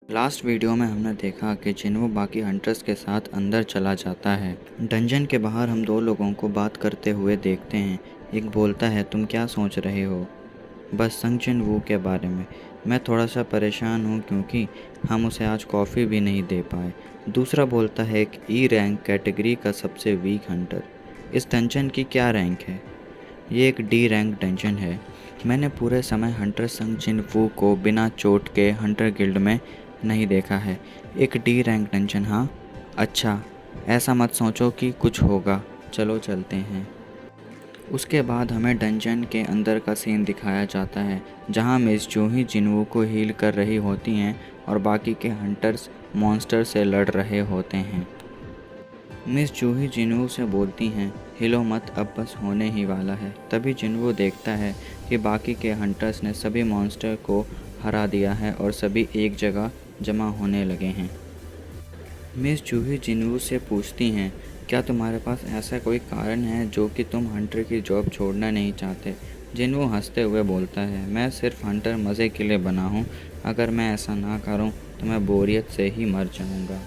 Last video में हमने देखा कि जिन्हो बाकी हंटर्स के साथ अंदर चला जाता है। डंजन के बाहर हम दो लोगों को बात करते हुए देखते हैं। एक बोलता है, तुम क्या सोच रहे हो? बस संग जिन वू के बारे में। मैं थोड़ा सा परेशान हूँ क्योंकि हम उसे आज कॉफ़ी भी नहीं दे पाए। दूसरा बोलता है, एक ई रैंक कैटेगरी का सबसे वीक हंटर। इस डंजन की क्या रैंक है? ये एक डी रैंक डंजन है। मैंने पूरे समय हंटर संग जिन वू को बिना चोट के हंटर गिल्ड में नहीं देखा है। एक डी रैंक डंजन, हाँ? अच्छा, ऐसा मत सोचो कि कुछ होगा। चलो चलते हैं। उसके बाद हमें डंजन के अंदर का सीन दिखाया जाता है, जहाँ मिस जूही जिन्वू को हील कर रही होती हैं और बाकी के हंटर्स मॉन्स्टर से लड़ रहे होते हैं। मिस जूही जिन्वू से बोलती हैं, हिलो मत, अब बस होने ही वाला है। तभी जिन्वू देखता है कि बाकी के हंटर्स ने सभी मॉन्स्टर को हरा दिया है और सभी एक जगह जमा होने लगे हैं। मिस जूही जिन्वू से पूछती हैं, क्या तुम्हारे पास ऐसा कोई कारण है जो कि तुम हंटर की जॉब छोड़ना नहीं चाहते? जिन्वू हंसते हुए बोलता है, मैं सिर्फ हंटर मज़े के लिए बना हूँ। अगर मैं ऐसा ना करूँ तो मैं बोरियत से ही मर जाऊँगा।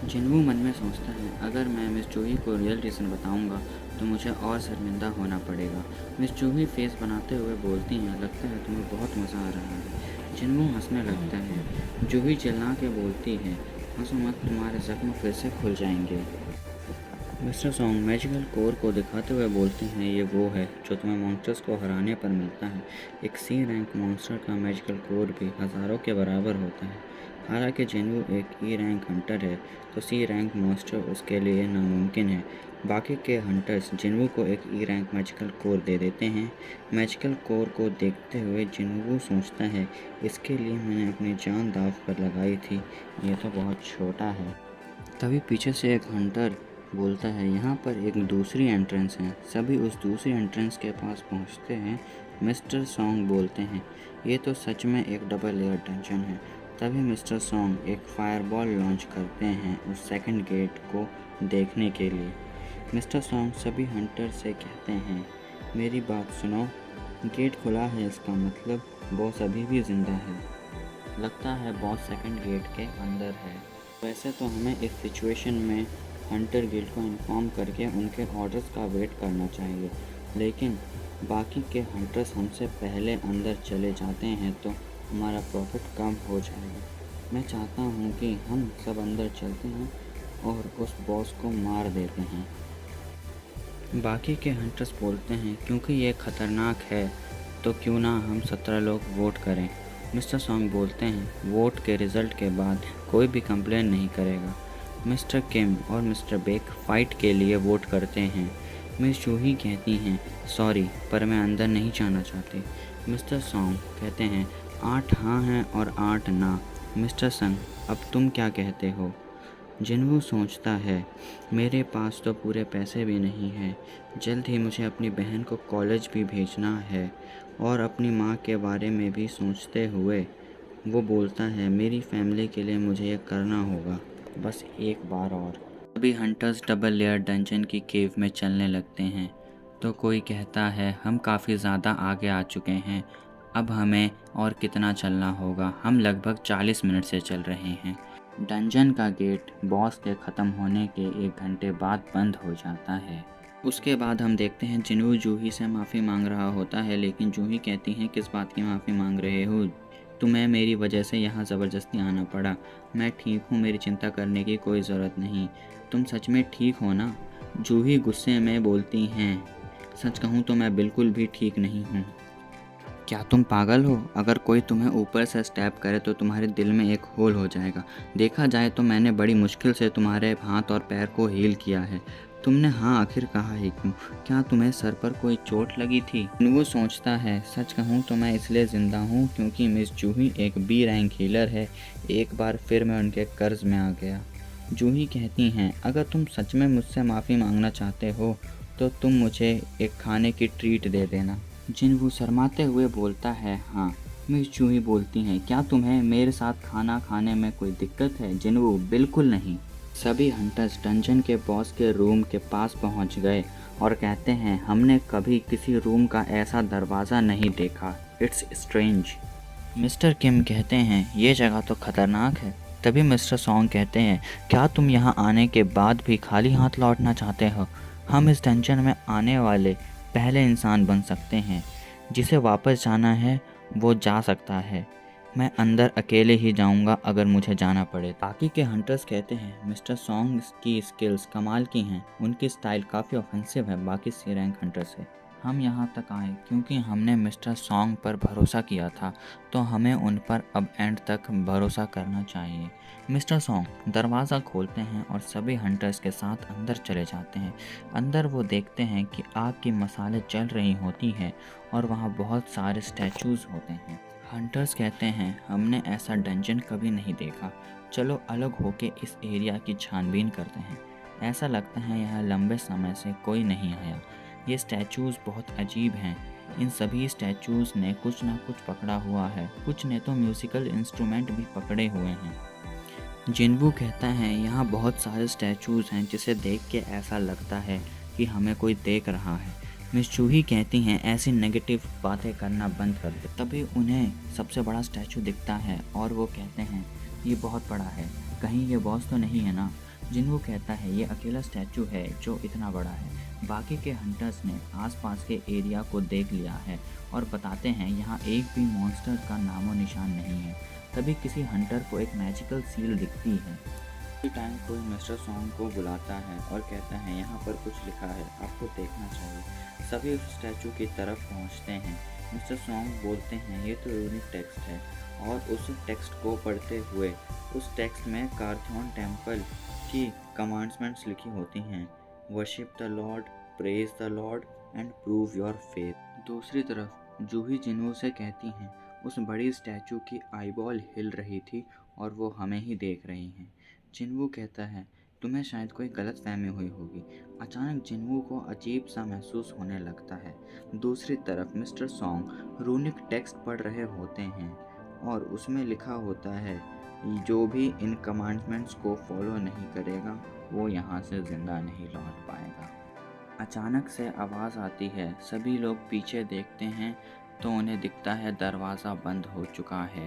जिन्वू मन में सोचता है, अगर मैं मिस जूही को रियल रीज़न बताऊंगा तो मुझे और शर्मिंदा होना पड़ेगा। मिस जूही फेस बनाते हुए बोलती हैं, लगता है तुम्हें बहुत मज़ा आ रहा है। जिन्वू हंसने लगता है। जूही चिल्ला के बोलती है, हंसो मत, तुम्हारे जख्म फिर से खुल जाएंगे। मिस्टर सॉन्ग मैजिकल कोर को दिखाते हुए बोलते हैं, ये वो है जो तुम्हें मॉन्स्टर्स को हराने पर मिलता है। एक सी रैंक मॉन्स्टर का मैजिकल कोर भी हज़ारों के बराबर होता है। हालांकि जिन्वू एक ई रैंक हंटर है तो सी रैंक मॉन्स्टर उसके लिए नामुमकिन है। बाकी के हंटर्स जिन्वू को एक ई रैंक मैजिकल कोर दे देते हैं। मैजिकल कोर को देखते हुए जिन्वू सोचता है, इसके लिए मैंने अपनी जान दांव पर लगाई थी, ये तो बहुत छोटा है। तभी पीछे से एक हंटर बोलता है, यहाँ पर एक दूसरी एंट्रेंस है। सभी उस दूसरी एंट्रेंस के पास पहुँचते हैं। मिस्टर सॉन्ग बोलते हैं, ये तो सच में एक डबल लेयर डंजन है। तभी मिस्टर सॉन्ग एक फायरबॉल लॉन्च करते हैं उस सेकंड गेट को देखने के लिए। मिस्टर सॉन्ग सभी हंटर से कहते हैं, मेरी बात सुनो, गेट खुला है, इसका मतलब बॉस अभी भी ज़िंदा है। लगता है बॉस सेकंड गेट के अंदर है। वैसे तो हमें इस सिचुएशन में हंटर गिल्ड को इन्फॉर्म करके उनके ऑर्डर्स का वेट करना चाहिए, लेकिन बाकी के हंटर्स हमसे पहले अंदर चले जाते हैं तो हमारा प्रॉफिट कम हो जाएगा। मैं चाहता हूँ कि हम सब अंदर चलते हैं और उस बॉस को मार देते हैं। बाकी के हंटर्स बोलते हैं, क्योंकि ये ख़तरनाक है तो क्यों ना हम 17 लोग वोट करें। मिस्टर सॉन्ग बोलते हैं, वोट के रिज़ल्ट के बाद कोई भी कंप्लेन नहीं करेगा। मिस्टर किम और मिस्टर बेक फ़ाइट के लिए वोट करते हैं। मिस जूही कहती हैं, सॉरी पर मैं अंदर नहीं जाना चाहती। मिस्टर सॉन्ग कहते हैं, 8 हाँ हैं और 8 ना। मिस्टर संग, अब तुम क्या कहते हो? जिन्वू सोचता है, मेरे पास तो पूरे पैसे भी नहीं हैं। जल्द ही मुझे अपनी बहन को कॉलेज भी भेजना है और अपनी माँ के बारे में भी सोचते हुए वो बोलता है, मेरी फैमिली के लिए मुझे ये करना होगा, बस एक बार और। अभी हंटर्स डबल लेयर डंजन की केव में चलने लगते हैं तो कोई कहता है, हम काफ़ी ज़्यादा आगे आ चुके हैं, अब हमें और कितना चलना होगा? हम लगभग 40 मिनट से चल रहे हैं। डंजन का गेट बॉस के ख़त्म होने के 1 घंटे बाद बंद हो जाता है। उसके बाद हम देखते हैं जिन्वू जूही से माफ़ी मांग रहा होता है, लेकिन जूही कहती हैं, किस बात की माफ़ी मांग रहे हो? तुम्हें मेरी वजह से यहाँ ज़बरदस्ती आना पड़ा। मैं ठीक हूँ, मेरी चिंता करने की कोई ज़रूरत नहीं। तुम सच में ठीक हो ना? जूही गुस्से में बोलती हैं, सच कहूँ तो मैं बिल्कुल भी ठीक नहीं हूँ। क्या तुम पागल हो? अगर कोई तुम्हें ऊपर से स्टैप करे तो तुम्हारे दिल में एक होल हो जाएगा। देखा जाए तो मैंने बड़ी मुश्किल से तुम्हारे हाथ और पैर को हील किया है। तुमने हाँ आखिर कहा ही क्यों? क्या तुम्हें सर पर कोई चोट लगी थी? वो सोचता है, सच कहूँ तो मैं इसलिए ज़िंदा हूँ क्योंकि मिस जूही एक बी रैंक हीलर है। एक बार फिर मैं उनके कर्ज में आ गया। जूही कहती हैं, अगर तुम सच में मुझसे माफ़ी मांगना चाहते हो तो तुम मुझे एक खाने की ट्रीट दे देना। जिन्वू शर्माते हुए बोलता है, हाँ। मिस जूही बोलती हैं, क्या तुम्हें मेरे साथ खाना खाने में कोई दिक्कत है? जिन्वू, बिल्कुल नहीं। सभी हंटर्स डंजन के बॉस के रूम के पास पहुंच गए और कहते हैं, हमने कभी किसी रूम का ऐसा दरवाज़ा नहीं देखा। It's strange. मिस्टर किम कहते हैं ये जगह तो खतरनाक है। तभी मिस्टर सॉन्ग कहते हैं क्या तुम यहाँ आने के बाद भी खाली हाथ लौटना चाहते हो? हम इस डंजन में आने वाले पहले इंसान बन सकते हैं। जिसे वापस जाना है वो जा सकता है। मैं अंदर अकेले ही जाऊंगा अगर मुझे जाना पड़े। बाकी के हंटर्स कहते हैं मिस्टर सॉन्ग की स्किल्स कमाल की हैं। उनकी स्टाइल काफ़ी ऑफेंसिव है बाकी सी रैंक हंटर से। हम यहाँ तक आए क्योंकि हमने मिस्टर सॉन्ग पर भरोसा किया था, तो हमें उन पर अब एंड तक भरोसा करना चाहिए। मिस्टर सॉन्ग दरवाज़ा खोलते हैं और सभी हंटर्स के साथ अंदर चले जाते हैं। अंदर वो देखते हैं कि आग की मसाले जल रही होती हैं और वहाँ बहुत सारे स्टैचूज़ होते हैं। हंटर्स कहते हैं हमने ऐसा डंजन कभी नहीं देखा। चलो अलग होके इस एरिया की छानबीन करते हैं। ऐसा लगता है यहाँ लंबे समय से कोई नहीं आया। ये स्टैचूज़ बहुत अजीब हैं। इन सभी स्टैचूज़ ने कुछ ना कुछ पकड़ा हुआ है। कुछ ने तो म्यूज़िकल इंस्ट्रूमेंट भी पकड़े हुए हैं। जिनवू कहता है यहाँ बहुत सारे स्टैचूज़ हैं जिसे देख के ऐसा लगता है कि हमें कोई देख रहा है। मिस चूही कहती हैं ऐसी नेगेटिव बातें करना बंद कर दे। तभी उन्हें सबसे बड़ा स्टैचू दिखता है और वो कहते हैं ये बहुत बड़ा है, कहीं ये बॉस तो नहीं है ना? जिनवू कहता है ये अकेला स्टैचू है जो इतना बड़ा है। बाकी के हंटर्स ने आसपास के एरिया को देख लिया है और बताते हैं यहाँ एक भी मॉन्स्टर का नामो निशान नहीं है। तभी किसी हंटर को एक मैजिकल सील दिखती है। उसी टाइम कोई मिस्टर सॉन्ग को बुलाता है और कहता है यहाँ पर कुछ लिखा है, आपको देखना चाहिए। सभी उस स्टैचू की तरफ पहुँचते हैं। मिस्टर सॉन्ग बोलते हैं ये तो यूनिक टेक्स्ट है और उस टेक्स्ट को पढ़ते हुए उस टेक्स्ट में कारथॉन टेम्पल की कमांड्समेंट्स लिखी होती हैं। Worship the Lord, praise the Lord and prove your faith. दूसरी तरफ जूही जिन्वू से कहती हैं उस बड़ी स्टैचू की आईबॉल हिल रही थी और वो हमें ही देख रही हैं। जिन्वू कहता है तुम्हें शायद कोई गलतफहमी हुई होगी। अचानक जिन्वू को अजीब सा महसूस होने लगता है। दूसरी तरफ मिस्टर सॉन्ग रूनिक टेक्स्ट पढ़ रहे होते हैं और उसमें लिखा होता है जो भी इन कमांडमेंट्स को फॉलो नहीं करेगा वो यहाँ से ज़िंदा नहीं लौट पाएगा। अचानक से आवाज़ आती है। सभी लोग पीछे देखते हैं तो उन्हें दिखता है दरवाज़ा बंद हो चुका है।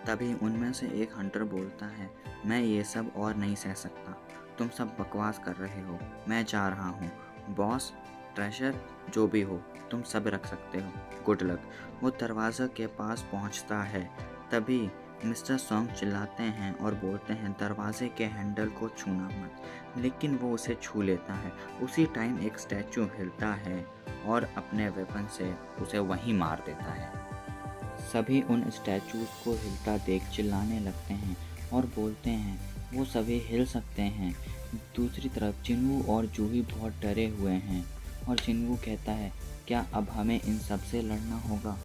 तभी उनमें से एक हंटर बोलता है मैं ये सब और नहीं सह सकता। तुम सब बकवास कर रहे हो। मैं जा रहा हूँ। बॉस, ट्रेजर, जो भी हो तुम सब रख सकते हो। Good luck. वो दरवाज़ा के पास पहुँचता है। तभी मिस्टर सॉन्ग चिल्लाते हैं और बोलते हैं दरवाजे के हैंडल को छूना मत, लेकिन वो उसे छू लेता है। उसी टाइम एक स्टैचू हिलता है और अपने वेपन से उसे वहीं मार देता है। सभी उन स्टैचूज़ को हिलता देख चिल्लाने लगते हैं और बोलते हैं वो सभी हिल सकते हैं। दूसरी तरफ जिन्वू और जूही बहुत डरे हुए हैं और जिन्वू कहता है क्या अब हमें इन सब से लड़ना होगा?